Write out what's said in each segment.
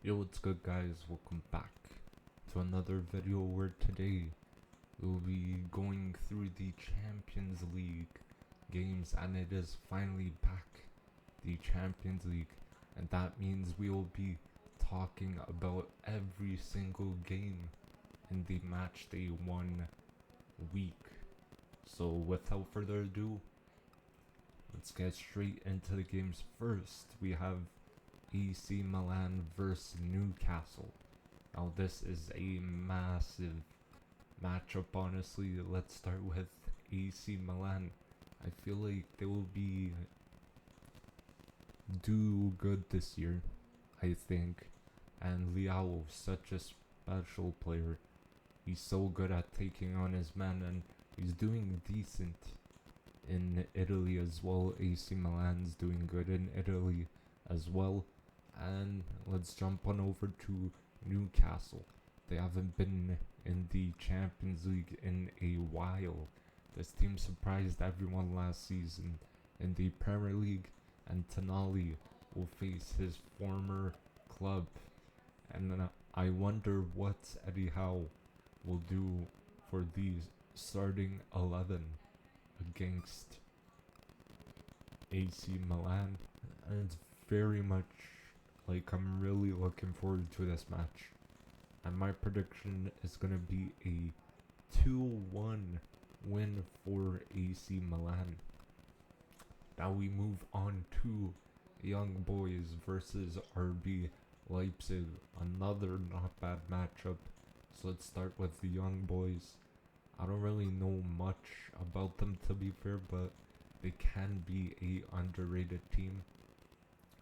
Yo, what's good guys, welcome back to another video where today we'll be going through the Champions League games, and it is finally back, the Champions League, and that means we will be talking about every single game in the matchday 1 week. So without further ado, let's get straight into the games. First, we have AC Milan versus Newcastle. Now this is a massive matchup, honestly. Let's start with AC Milan. I feel like they will be do good this year, I think. And Leao, such a special player. He's so good at taking on his man, and he's doing decent in Italy as well. AC Milan's doing good in Italy as well. And let's jump on over to Newcastle. They haven't been in the Champions League in a while. This team surprised everyone last season in the Premier League, and Tonali will face his former club. And I wonder what Eddie Howe will do for the starting 11 against AC Milan. And it's very much like, I'm really looking forward to this match. And my prediction is going to be a 2-1 win for AC Milan. Now we move on to Young Boys versus RB Leipzig. Another not bad matchup. So let's start with the Young Boys. I don't really know much about them, to be fair, but they can be a underrated team.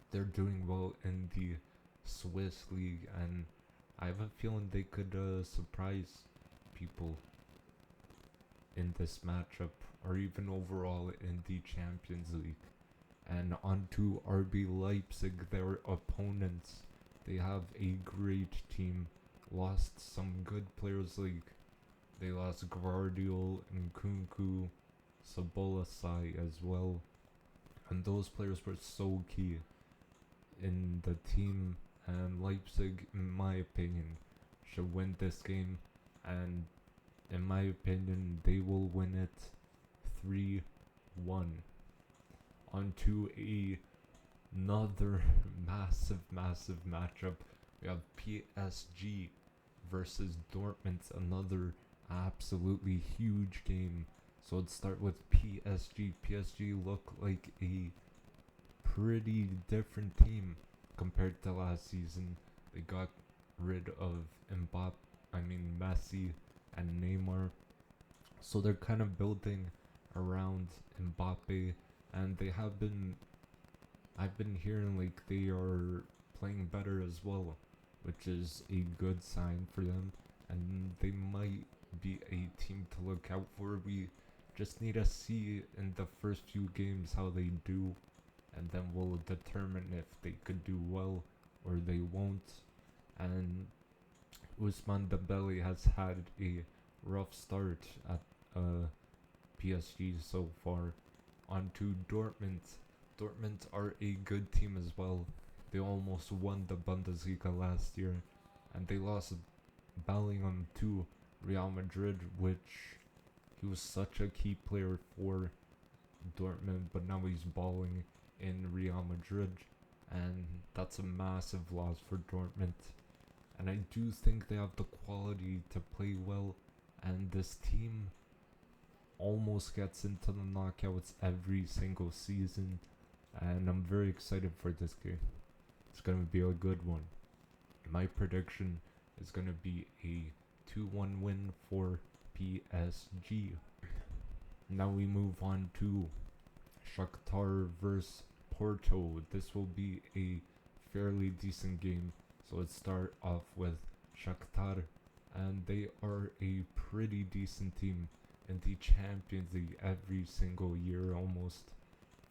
They're doing well in the Swiss league, and I have a feeling they could surprise people in this matchup, or even overall in the Champions League. And on to RB Leipzig, their opponents. They have a great team, lost some good players like they lost Guardiol and Kunku, Sabolasai as well, and those players were so key in the team. And Leipzig, in my opinion, should win this game, and in my opinion they will win it 3-1. On to another massive matchup. We have PSG versus Dortmund, another absolutely huge game. So let's start with PSG. PSG look like a pretty different team compared to last season. They got rid of Messi and Neymar, so they're kind of building around Mbappe, and I've been hearing like they are playing better as well, which is a good sign for them, and they might be a team to look out for. We just need to see in the first few games how they do, and then we'll determine if they could do well or they won't. And Ousmane Dembele has had a rough start at PSG so far. On to Dortmund. Dortmund are a good team as well. They almost won the Bundesliga last year, and they lost Bellingham to Real Madrid, which he was such a key player for Dortmund, but now he's balling in Real Madrid, and that's a massive loss for Dortmund. And I do think they have the quality to play well, and this team almost gets into the knockouts every single season, and I'm very excited for this game. It's going to be a good one. My prediction is going to be a 2-1 win for PSG. Now we move on to Shakhtar vs Porto. This will be a fairly decent game. So let's start off with Shakhtar, and they are a pretty decent team in the Champions League every single year almost.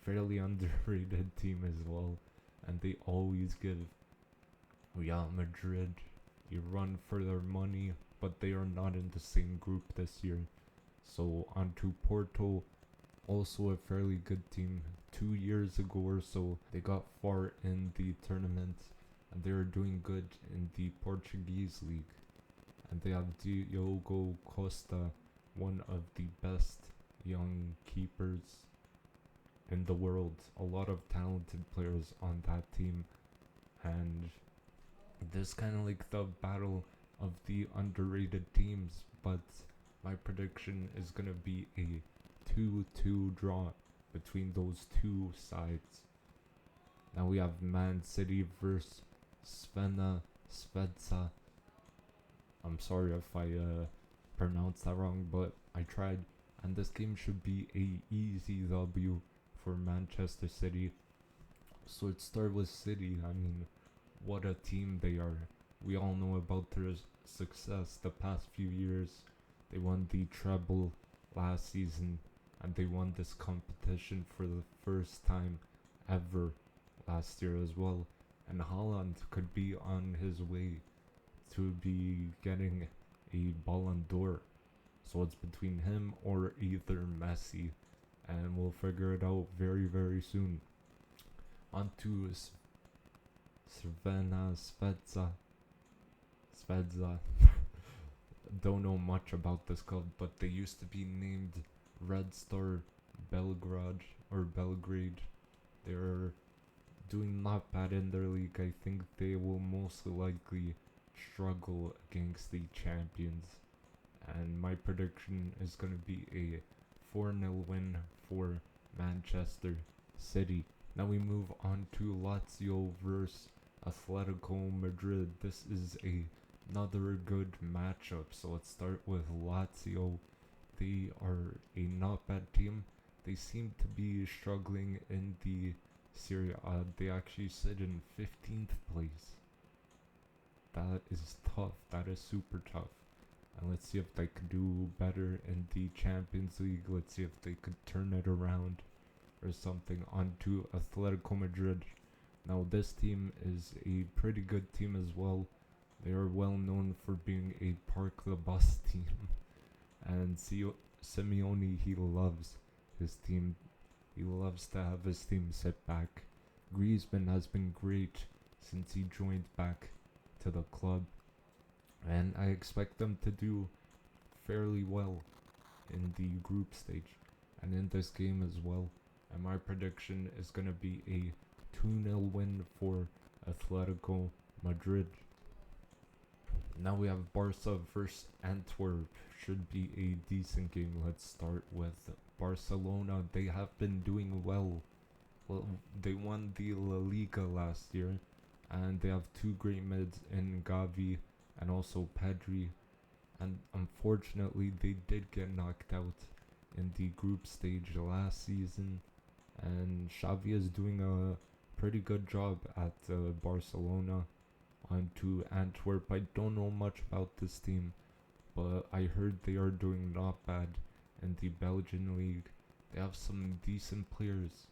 Fairly underrated team as well, and they always give Real Madrid a run for their money, but they are not in the same group this year. So on to Porto, also a fairly good team. 2 years ago or so, they got far in the tournament, and they are doing good in the Portuguese league. And they have Diogo Costa, one of the best young keepers in the world. A lot of talented players on that team, and this kind of like the battle of the underrated teams. But my prediction is gonna be a 2-2 draw between those two sides. Now we have Man City versus Svedza. I'm sorry if I pronounced that wrong, but I tried. And this game should be a easy W for Manchester City. So let's start with City. I mean, what a team they are. We all know about their success the past few years. They won the treble last season, and they won this competition for the first time ever last year as well. And Haaland could be on his way to be getting a Ballon d'Or. So it's between him or either Messi, and we'll figure it out very, very soon. On to Svedza. Don't know much about this club, but they used to be named Red Star Belgrade. They're doing not bad in their league. I think they will most likely struggle against the champions. And my prediction is going to be a 4-0 win for Manchester City. Now we move on to Lazio versus Atletico Madrid. This is another good matchup. So let's start with Lazio. They are a not bad team. They seem to be struggling in the Serie A. They actually sit in 15th place. That is tough. That is super tough. And let's see if they could do better in the Champions League. Let's see if they could turn it around or something. On to Atletico Madrid. Now this team is a pretty good team as well. They are well known for being a park the bus team. And Simeone, he loves his team. He loves to have his team sit back. Griezmann has been great since he joined back to the club. And I expect them to do fairly well in the group stage and in this game as well. And my prediction is going to be a 2-0 win for Atletico Madrid. Now we have Barca versus Antwerp. Should be a decent game. Let's start with Barcelona. They have been doing well. They won the La Liga last year, and they have two great mids in Gavi and also Pedri. And unfortunately, they did get knocked out in the group stage last season. And Xavi is doing a pretty good job at Barcelona. On to Antwerp. I don't know much about this team, but I heard they are doing not bad in the Belgian league. They have some decent players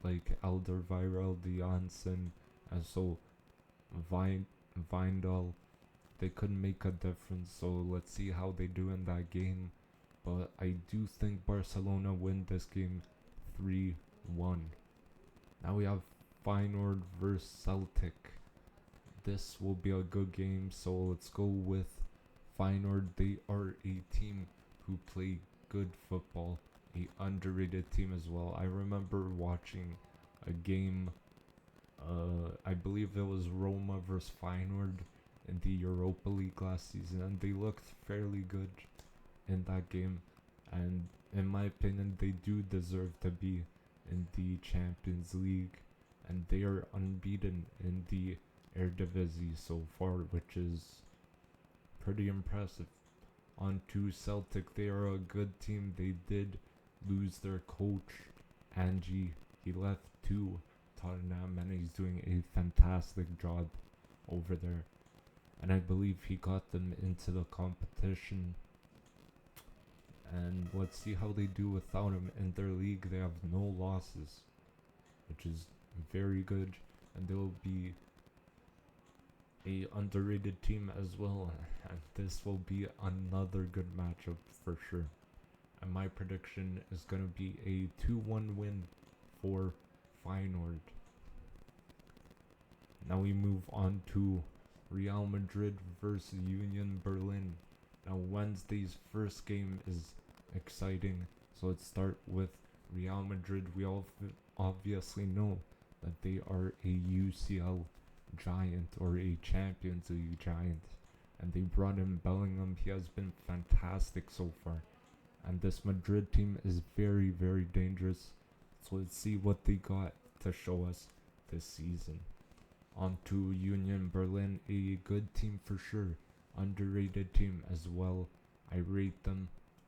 like Alderweireld, Janssen, and so Vindal. They could make a difference, so let's see how they do in that game. But I do think Barcelona win this game 3-1. Now we have Feyenoord versus Celtic. This will be a good game, so let's go with Feyenoord. They are a team who play good football, a underrated team as well. I remember watching a game, I believe it was Roma versus Feyenoord in the Europa League last season, and they looked fairly good in that game. And in my opinion, they do deserve to be in the Champions League, and they are unbeaten in the Eredivisie so far, which is pretty impressive. On to Celtic. They are a good team. They did lose their coach, Angie. He left to Tottenham, and he's doing a fantastic job over there. And I believe he got them into the competition. And let's see how they do without him. In their league, they have no losses, which is very good. And they will be a underrated team as well, and this will be another good matchup for sure. And my prediction is going to be a 2-1 win for Feyenoord. Now we move on to Real Madrid versus Union Berlin. Now Wednesday's first game is exciting, so let's start with Real Madrid. We all obviously know that they are a UCL giant or a Champions League giant, and they brought in Bellingham. He has been fantastic so far, and this Madrid team is very, very dangerous. So let's see what they got to show us this season. On to Union Berlin, a good team for sure, underrated team as well. I rate them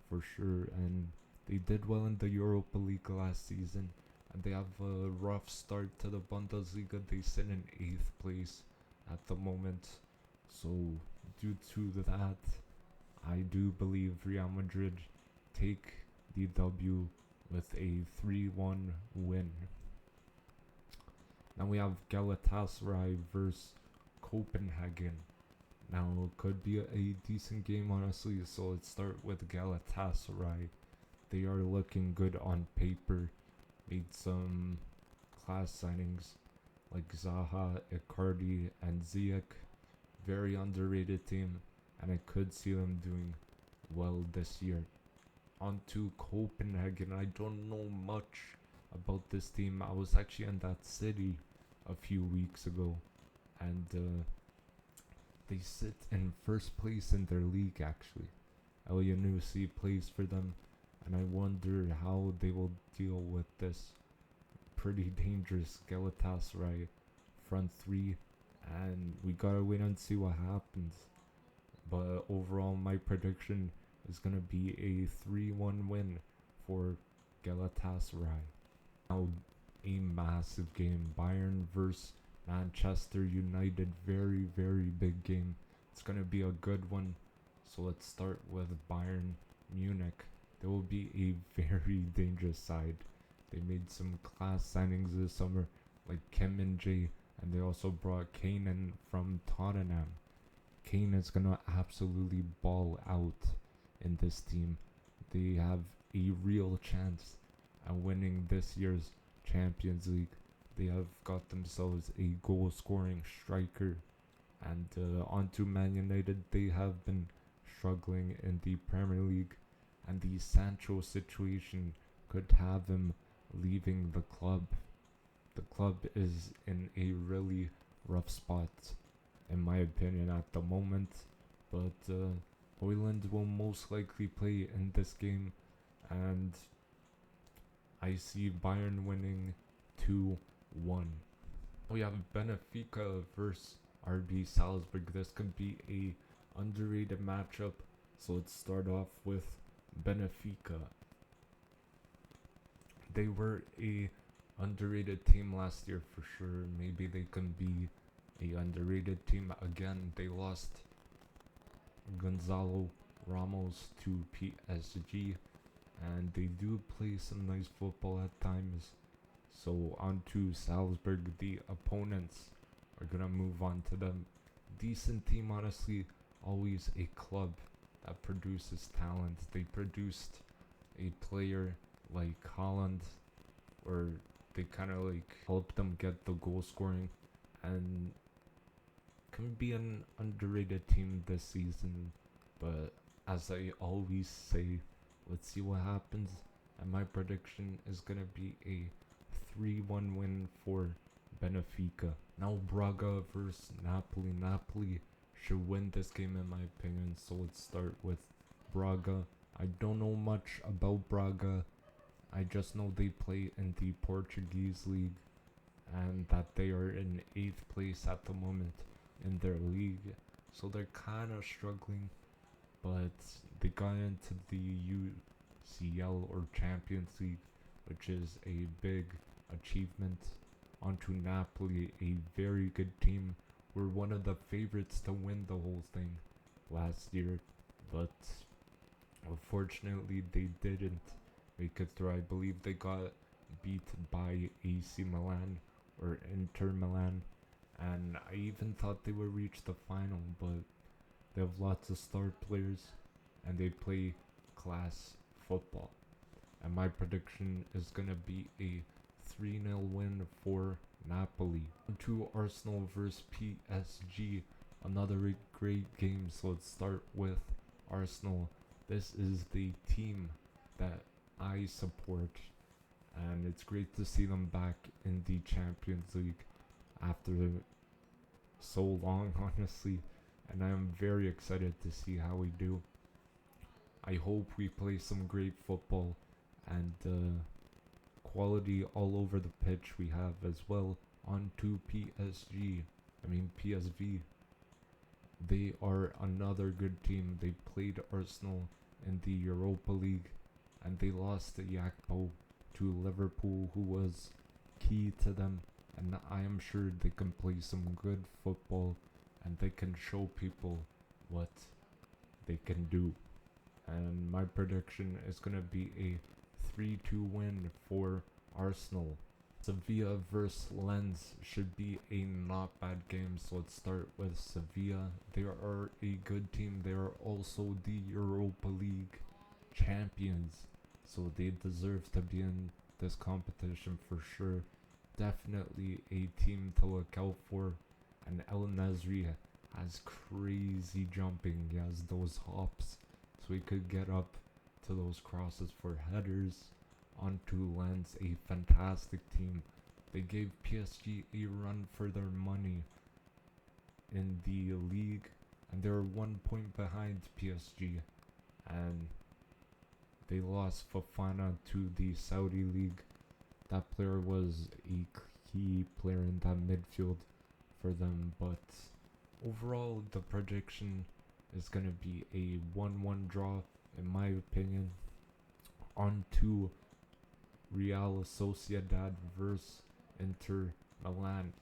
for sure, and they did well in the Europa League last season, and they have a rough start to the Bundesliga. They sit in 8th place at the moment, so due to that, I do believe Real Madrid take the W with a 3-1 win. Now we have Galatasaray versus Copenhagen. Now it could be a decent game honestly, so let's start with Galatasaray. They are looking good on paper. Made some class signings like Zaha, Icardi, and Ziyech. Very underrated team, and I could see them doing well this year. On to Copenhagen. I don't know much about this team. I was actually in that city a few weeks ago, and they sit in first place in their league actually. Elyounoussi plays for them, and I wonder how they will deal with this pretty dangerous Galatasaray front three, and we gotta wait and see what happens. But overall, my prediction is gonna be a 3-1 win for Galatasaray. Now, a massive game, Bayern versus Manchester United. Very, very big game. It's gonna be a good one. So let's start with Bayern Munich. They will be a very dangerous side. They made some class signings this summer, like Kim and Jay, and they also brought Kane in from Tottenham. Kane is gonna absolutely ball out in this team. They have a real chance at winning this year's Champions League. They have got themselves a goal scoring striker. And on to Man United. They have been struggling in the Premier League, and the Sancho situation could have him leaving the club. The club is in a really rough spot in my opinion at the moment, but Højlund will most likely play in this game, and I see Bayern winning 2-1. We have Benfica versus RB Salzburg. This could be a underrated matchup, so let's start off with Benfica. They were a underrated team last year for sure. Maybe they can be a underrated team again. They lost Gonzalo Ramos to PSG, and they do play some nice football at times. So on to Salzburg. The opponents are gonna move on to them. Decent team honestly. Always a club that produces talent. They produced a player like Haaland, or they kind of like helped them get the goal scoring, and can be an underrated team this season. But as I always say, let's see what happens, and my prediction is gonna be a 3-1 win for Benfica. Now Braga versus Napoli. Napoli should win this game in my opinion, so let's start with Braga. I don't know much about Braga. I just know they play in the Portuguese league, and that they are in 8th place at the moment in their league, so they're kind of struggling, but they got into the UCL or Champions League, which is a big achievement. Onto Napoli, a very good team. Were one of the favorites to win the whole thing last year, but unfortunately they didn't make it through. I believe they got beat by AC Milan or Inter Milan, and I even thought they would reach the final, but they have lots of star players and they play class football. And my prediction is gonna be a 3-0 win for Napoli. To Arsenal versus PSG, another great game. So let's start with Arsenal. This is the team that I support, and it's great to see them back in the Champions League after so long, honestly, and I am very excited to see how we do. I hope we play some great football and quality all over the pitch we have as well. On to PSV. They are another good team. They played Arsenal in the Europa League and they lost to Yakpo to Liverpool, who was key to them, and I am sure they can play some good football and they can show people what they can do. And my prediction is going to be a 3-2 win for Arsenal. Sevilla versus Lens should be a not bad game, so let's start with Sevilla. They are a good team. They are also the Europa League champions, so they deserve to be in this competition for sure. Definitely a team to look out for. And El Nasri has crazy jumping. He has those hops, so he could get up to those crosses for headers. Onto Lens, a fantastic team. They gave PSG a run for their money in the league, and they're 1 point behind PSG, and they lost Fofana to the Saudi league. That player was a key player in that midfield for them, but overall the prediction is going to be a 1-1 draw in my opinion. On to Real Sociedad versus Inter Milan.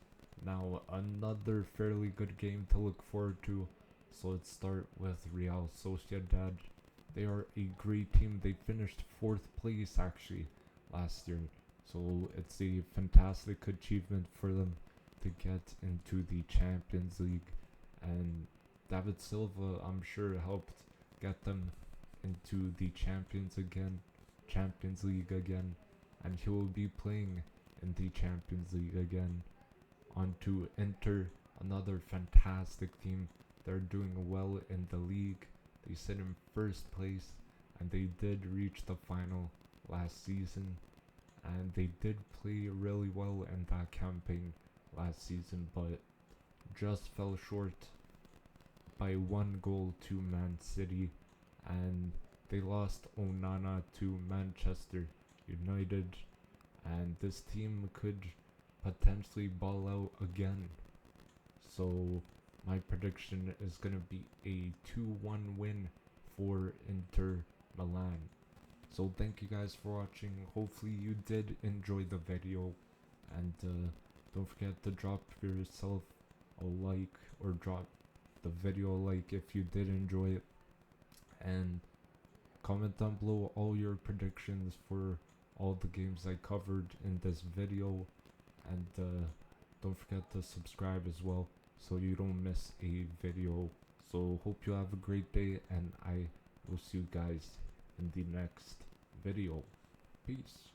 Now another fairly good game to look forward to. So let's start with Real Sociedad. They are a great team. They finished 4th place actually last year. So it's a fantastic achievement for them to get into the Champions League. And David Silva, I'm sure, helped get them into the Champions League again. And he will be playing in the Champions League again. On to Inter, another fantastic team. They're doing well in the league. They sit in 1st place, and they did reach the final last season. And they did play really well in that campaign last season, but just fell short by 1 goal to Man City. And they lost Onana to Manchester United, and this team could potentially ball out again. So my prediction is going to be a 2-1 win for Inter Milan. So thank you guys for watching. Hopefully you did enjoy the video, and don't forget to drop yourself a like, or drop the video a like if you did enjoy it, and comment down below all your predictions for all the games I covered in this video, and don't forget to subscribe as well so you don't miss a video. So hope you have a great day, and I will see you guys in the next video. Peace.